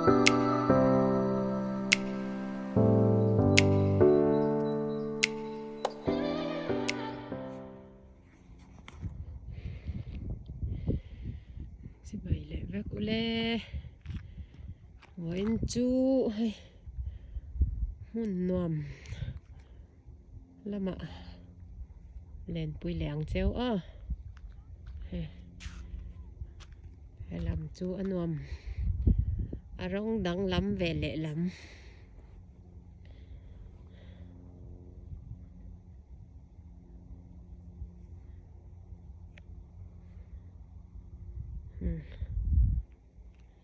สิบายเลยแวกอุเล่หัวอินจูให้หุ่นนวมละมาเล่นปุยแหลงเจ้าให้ลำจูอนวมอารมณ์ดังล้ำเวเละล้ำ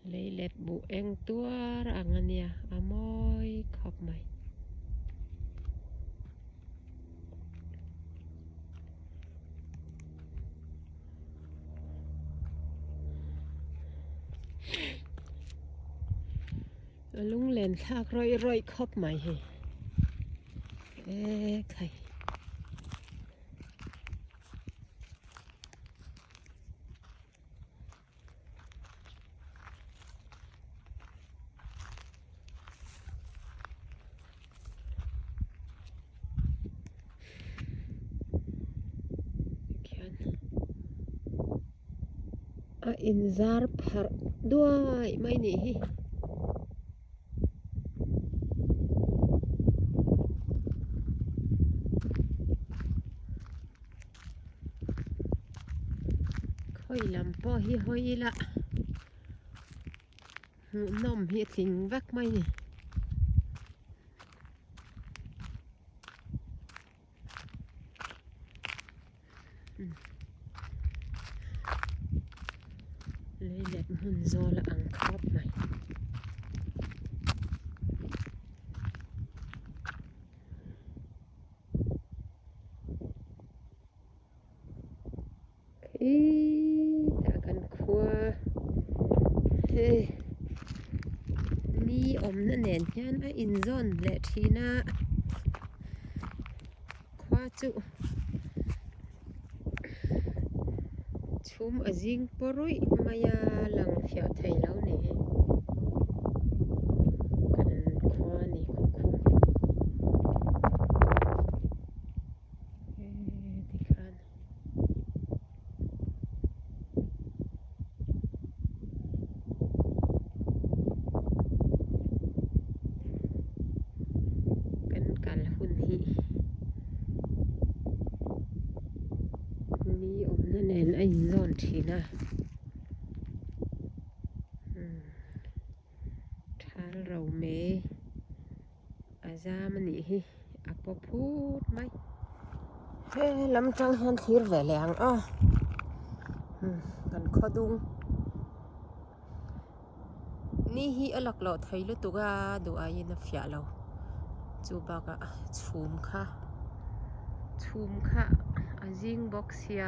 เลยเล็ดบุเองตัวอังอันเนี้ยอมอยขอบไหมลุงเล่นทากร้อยขอบไหมใครอินซาร์พักด้วยไม่หนีค่อยลำป้อฮิฮอยละน้อมเฮียสิงวักไม่เนี่ยเลยเล็ดหุ่นโซละอังครอบไหมตากันครัวนี่อมนั่นเองยันอินซอนและทีน่าคว้าจุชุมอจิงปรุยมายาลังฟิอาไทยแล้วเนี่ยกันคว้านี่คุคุดิคันกันกันหุ่นฮีนี่อมนั่นเองไอ้ซอนทีน่าถ้าเราเมอาจามันนี่อัปพูดไหมลำจังฮันทีร์เวลยังกันขอดุงนี่ฮีอลักเราไทยลุตุกาดูอายินฟิอาเราจูบากะชุมค่ะอาจิงบ็อกเซีย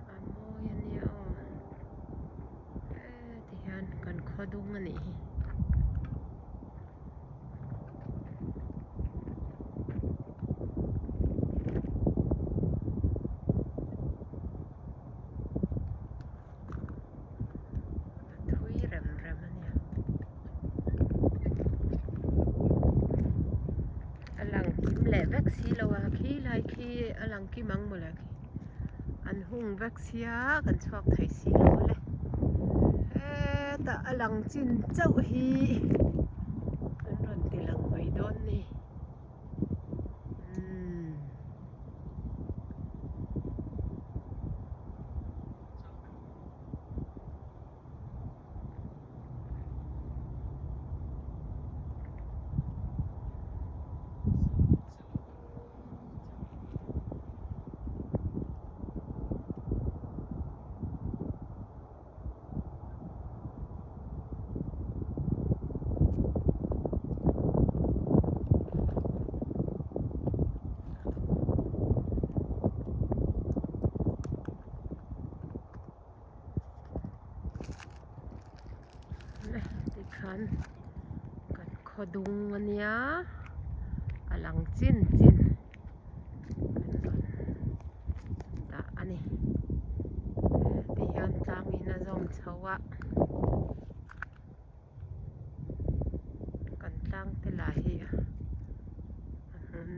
อโมยันเนี่ยที่ฮันกันขอดุงอันนี้แหละแว็กซี่เราขี้ไล่ขี้อลังขี้มังหมดเลยอันหุ่งแว็กซี่กันชอบไทยซีเราเลยแต่อลังจินเจ้าฮีอันรันติลังไว้ดอนนี่กันขอดุงวันนี้อลังจินตาอันนี้ที่ยันจางอินาซอม chawa kan tlang te la hi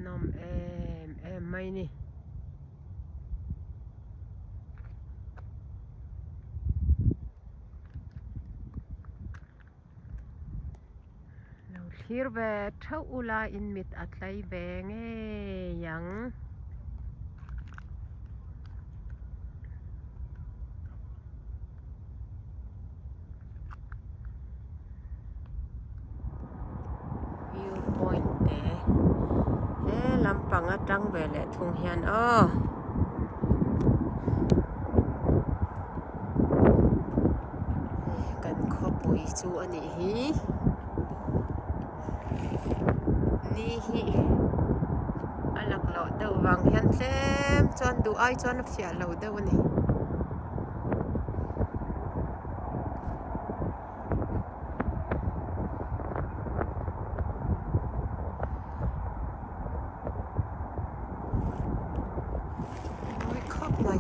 nom em mai ni lo thlir ve thau ula in mit atlai ve nge yang viewpoint te lampang atang ve le thung hian kan khopui chu ani hi ni hi alak lo deuh wang hian tlem chuan du ai chuan a fiah lo deuh ani oi khop mai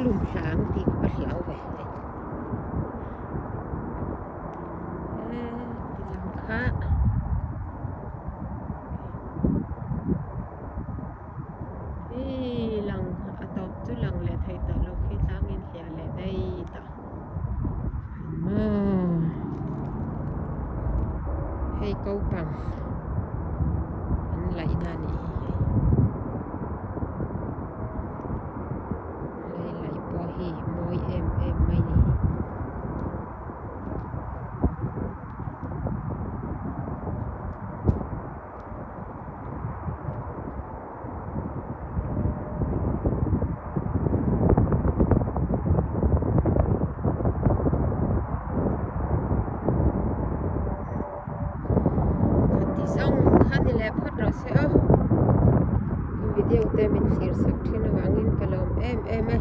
lùm sáng thì bắt lão về làm khá lần tàu chú lần lệ thầy tờ lâu khi sáng in lệ lệ đây ta hay câu bằng anh lại nani môi em mày đi thì xong khá thì lẹp hết rồi sẽ video tên mình share sắc trên nó vang in kalom em ấy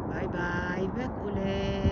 bye bye, back ulit.